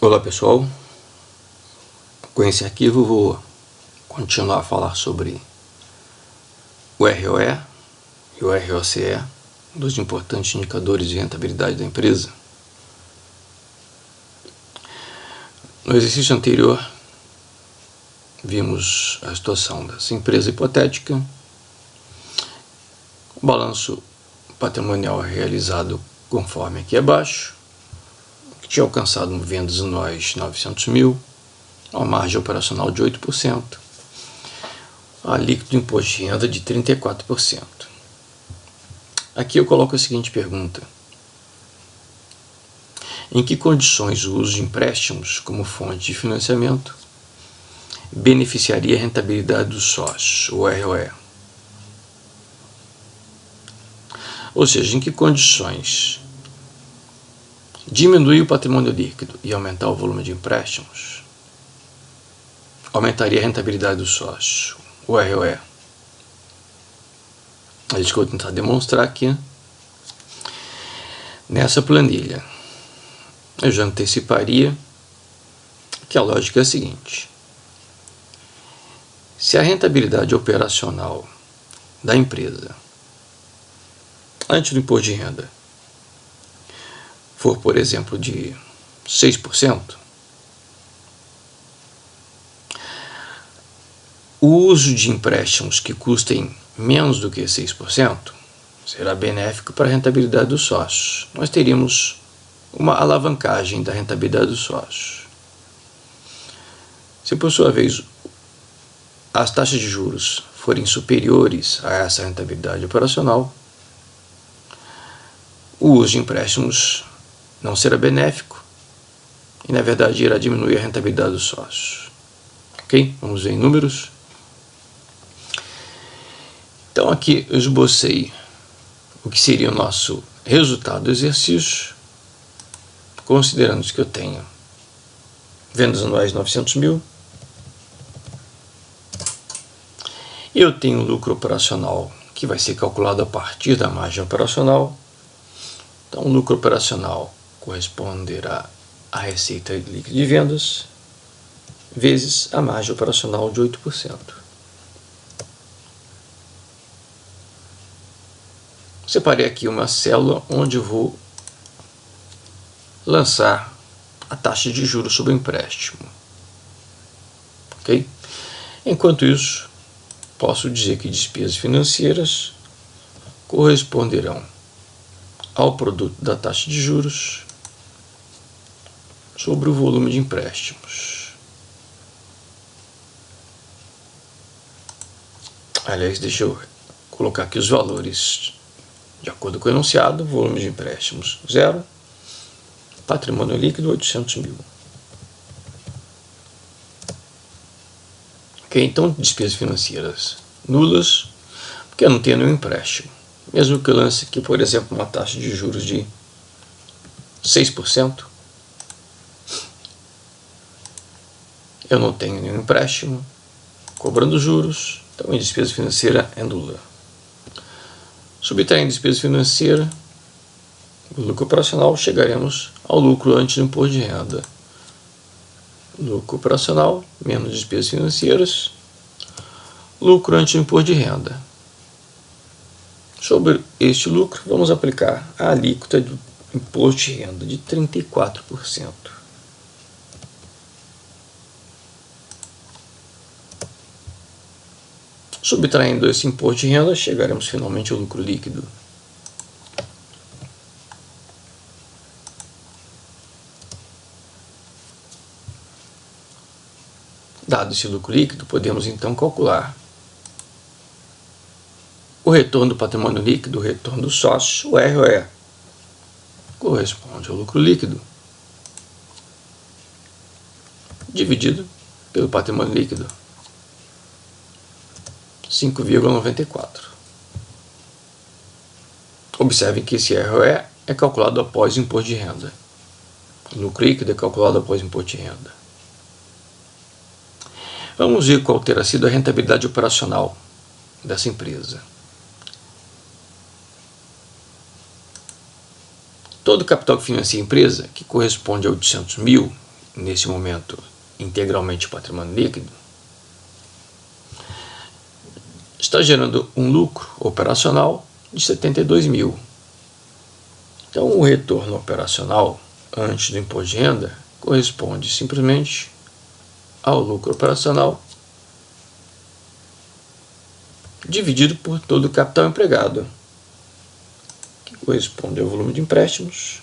Olá pessoal, com esse arquivo vou continuar a falar sobre o ROE e o ROCE, dois importantes indicadores de rentabilidade da empresa. No exercício anterior, vimos a situação dessa empresa hipotética, o balanço patrimonial realizado conforme aqui abaixo, que tinha alcançado vendas anuais de 900 mil, uma margem operacional de 8%, a líquido de imposto de renda de 34%. Aqui eu coloco a seguinte pergunta: em que condições o uso de empréstimos como fonte de financiamento beneficiaria a rentabilidade dos sócios, o ROE? Ou seja, em que condições diminuir o patrimônio líquido e aumentar o volume de empréstimos aumentaria a rentabilidade dos sócios, o ROE? É isso que eu vou tentar demonstrar aqui nessa planilha. Eu já anteciparia que a lógica é a seguinte: se a rentabilidade operacional da empresa antes do imposto de renda for, por exemplo, de 6%, o uso de empréstimos que custem menos do que 6% será benéfico para a rentabilidade dos sócios. Nós teríamos uma alavancagem da rentabilidade dos sócios. Se, por sua vez, as taxas de juros forem superiores a essa rentabilidade operacional, o uso de empréstimos não será benéfico e, na verdade, irá diminuir a rentabilidade dos sócios. Ok? Vamos ver em números. Então, aqui eu esbocei o que seria o nosso resultado do exercício, considerando que eu tenho vendas anuais de 900 mil, eu tenho lucro operacional que vai ser calculado a partir da margem operacional. Então, o lucro operacional corresponderá à receita líquida de vendas vezes a margem operacional de 8%. Separei aqui uma célula onde eu vou lançar a taxa de juros sobre o empréstimo. Ok? Enquanto isso, posso dizer que despesas financeiras corresponderão ao produto da taxa de juros sobre o volume de empréstimos. Aliás, deixa eu colocar aqui os valores de acordo com o enunciado: volume de empréstimos 0, patrimônio líquido 800 mil. Ok, então despesas financeiras nulas, porque eu não tenho nenhum empréstimo. Mesmo que eu lance aqui, por exemplo, uma taxa de juros de 6%, eu não tenho nenhum empréstimo cobrando juros, então a despesa financeira é nula. Subtraindo despesa financeira, o lucro operacional, chegaremos ao lucro antes do imposto de renda. Lucro operacional menos despesas financeiras, lucro antes do imposto de renda. Sobre este lucro, vamos aplicar a alíquota do imposto de renda de 34%. Subtraindo esse imposto de renda, chegaremos finalmente ao lucro líquido. Dado esse lucro líquido, podemos então calcular o retorno do patrimônio líquido, o retorno do sócio, o ROE, corresponde ao lucro líquido dividido pelo patrimônio líquido, 5,94. Observem que esse ROE é calculado após o imposto de renda. O lucro líquido é calculado após o imposto de renda. Vamos ver qual terá sido a rentabilidade operacional dessa empresa. Todo capital que financia a empresa, que corresponde a 800 mil, nesse momento, integralmente patrimônio líquido, está gerando um lucro operacional de 72 mil. Então, o retorno operacional antes do imposto de renda corresponde simplesmente ao lucro operacional dividido por todo o capital empregado, que corresponde ao volume de empréstimos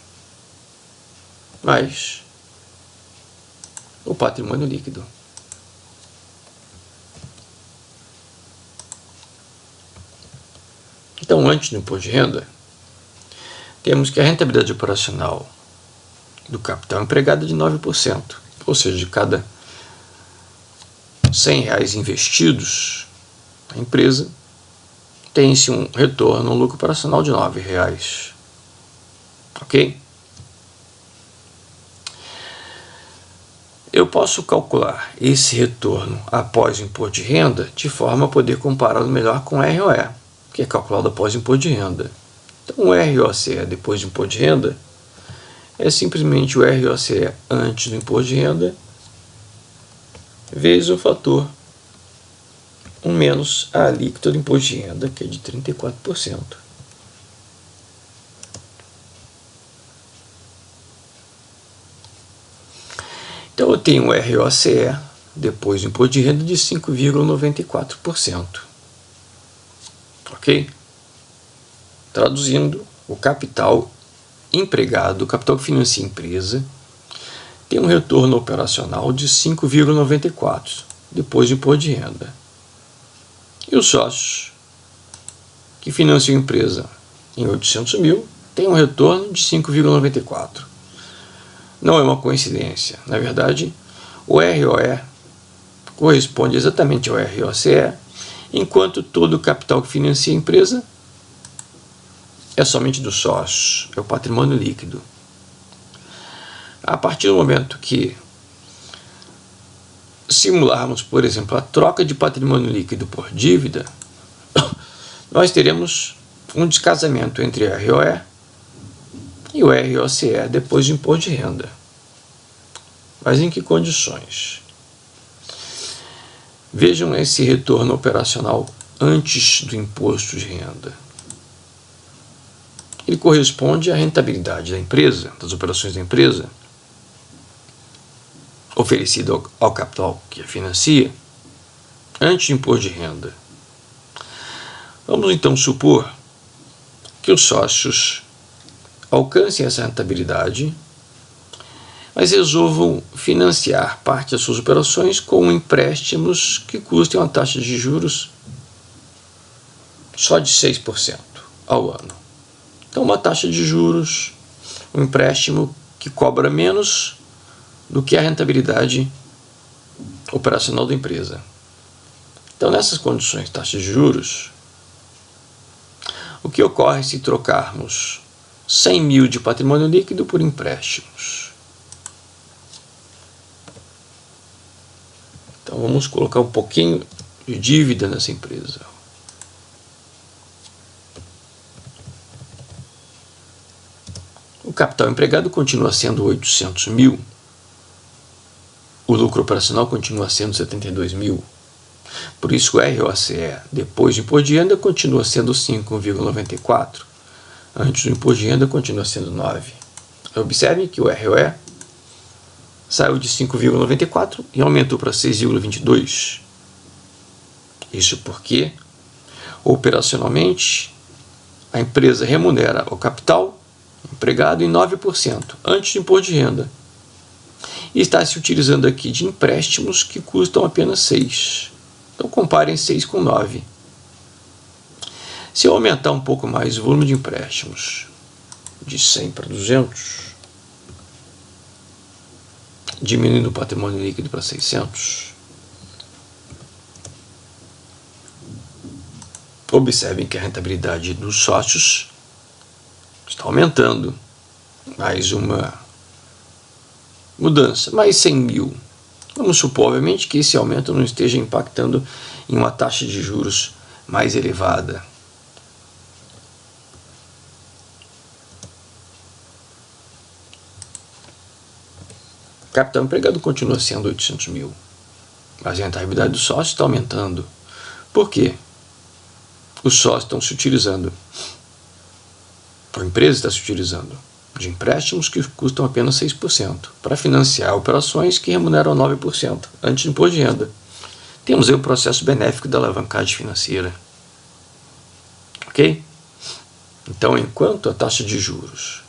mais o patrimônio líquido. Então, antes do imposto de renda, temos que a rentabilidade operacional do capital empregado é de 9%, ou seja, de cada R$100 investidos na empresa, tem-se um retorno, um lucro operacional de R$9. Ok? Eu posso calcular esse retorno após o imposto de renda de forma a poder compará-lo melhor com o ROE, que é calculado após o imposto de renda. Então, o ROCE depois do imposto de renda é simplesmente o ROCE antes do imposto de renda vezes o fator 1 menos a alíquota do imposto de renda, que é de 34%. Então, eu tenho o ROCE depois do imposto de renda de 5,94%. Ok? Traduzindo, o capital empregado, o capital que financia a empresa, tem um retorno operacional de 5,94% depois do imposto de renda. E os sócios que financiam a empresa em 800 mil têm um retorno de 5,94%. Não é uma coincidência. Na verdade, o ROE corresponde exatamente ao ROCE, enquanto todo o capital que financia a empresa é somente dos sócios, é o patrimônio líquido. A partir do momento que simularmos, por exemplo, a troca de patrimônio líquido por dívida, nós teremos um descasamento entre o ROE e o ROCE depois do imposto de renda. Mas em que condições? Vejam esse retorno operacional antes do imposto de renda. Ele corresponde à rentabilidade da empresa, das operações da empresa, oferecida ao capital que a financia, antes do imposto de renda. Vamos então supor que os sócios alcancem essa rentabilidade, mas resolvam financiar parte das suas operações com empréstimos que custem uma taxa de juros só de 6% ao ano. Então, uma taxa de juros, um empréstimo que cobra menos do que a rentabilidade operacional da empresa. Então, nessas condições de taxa de juros, o que ocorre se trocarmos 100 mil de patrimônio líquido por empréstimos? Então, vamos colocar um pouquinho de dívida nessa empresa. O capital empregado continua sendo 800 mil. O lucro operacional continua sendo 72 mil. Por isso, o ROCE depois do imposto de renda continua sendo 5,94. Antes do imposto de renda continua sendo 9. Observem que o ROE saiu de 5,94 e aumentou para 6,22. Isso porque, operacionalmente, a empresa remunera o capital empregado em 9% antes do imposto de renda. E está se utilizando aqui de empréstimos que custam apenas 6%. Então, comparem 6 com 9. Se eu aumentar um pouco mais o volume de empréstimos, de 100 para 200, diminuindo o patrimônio líquido para 600, observem que a rentabilidade dos sócios está aumentando. Mais uma mudança, mais 100 mil. Vamos supor, obviamente, que esse aumento não esteja impactando em uma taxa de juros mais elevada. Capital empregado continua sendo 800 mil, mas a rentabilidade do sócio está aumentando. Por quê? Os sócios estão se utilizando, a empresa está se utilizando de empréstimos que custam apenas 6% para financiar operações que remuneram 9% antes do imposto de renda. Temos aí o processo benéfico da alavancagem financeira. Ok? Então, enquanto a taxa de juros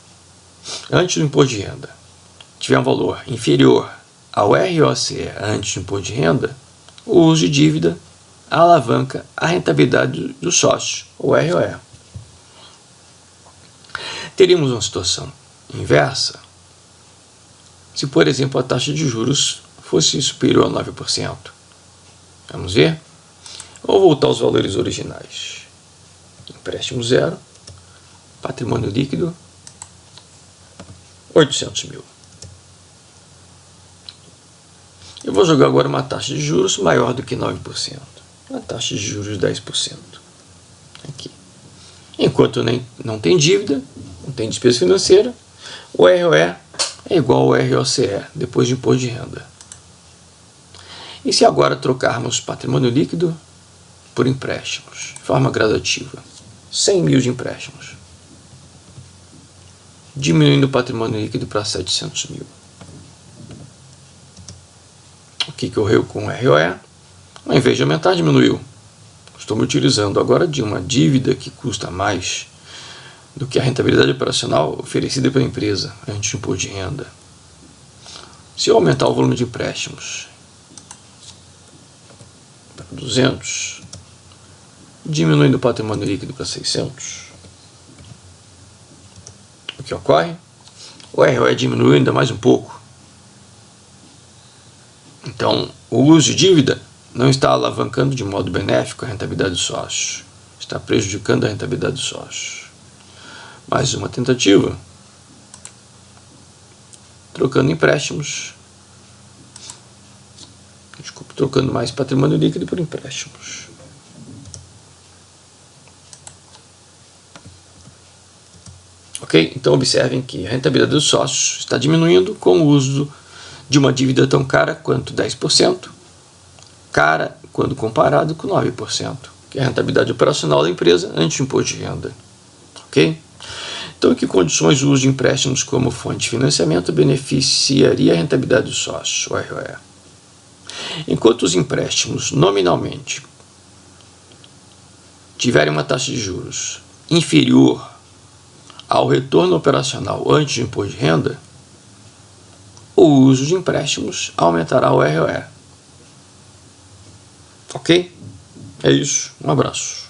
antes do imposto de renda tiver um valor inferior ao ROCE antes do imposto de renda, o uso de dívida alavanca a rentabilidade do sócio, o ROE. Teríamos uma situação inversa se, por exemplo, a taxa de juros fosse superior a 9%. Vamos ver? Ou voltar aos valores originais. Empréstimo zero, patrimônio líquido, 800 mil. Eu vou jogar agora uma taxa de juros maior do que 9%. Uma taxa de juros de 10%. Aqui. Enquanto não tem dívida, não tem despesa financeira, o ROE é igual ao ROCE, depois de imposto de renda. E se agora trocarmos patrimônio líquido por empréstimos, de forma gradativa, 100 mil de empréstimos, diminuindo o patrimônio líquido para 700 mil. O que ocorreu com o ROE? Ao invés de aumentar, diminuiu. Estou me utilizando agora de uma dívida que custa mais do que a rentabilidade operacional oferecida pela empresa antes do imposto de renda. Se eu aumentar o volume de empréstimos para 200, diminuindo o patrimônio líquido para 600, o que ocorre? O ROE diminui ainda mais um pouco. Então, o uso de dívida não está alavancando de modo benéfico a rentabilidade do sócio, está prejudicando a rentabilidade do sócio. Mais uma tentativa, trocando empréstimos, trocando mais patrimônio líquido por empréstimos. Ok? Então observem que a rentabilidade dos sócios está diminuindo com o uso de uma dívida tão cara quanto 10%, cara quando comparado com 9%, que é a rentabilidade operacional da empresa antes do imposto de renda. Ok? Então, em que condições o uso de empréstimos como fonte de financiamento beneficiaria a rentabilidade dos sócios, o ROE? Enquanto os empréstimos, nominalmente, tiverem uma taxa de juros inferior ao retorno operacional antes do imposto de renda, o uso de empréstimos aumentará o ROE. Ok? É isso. Um abraço.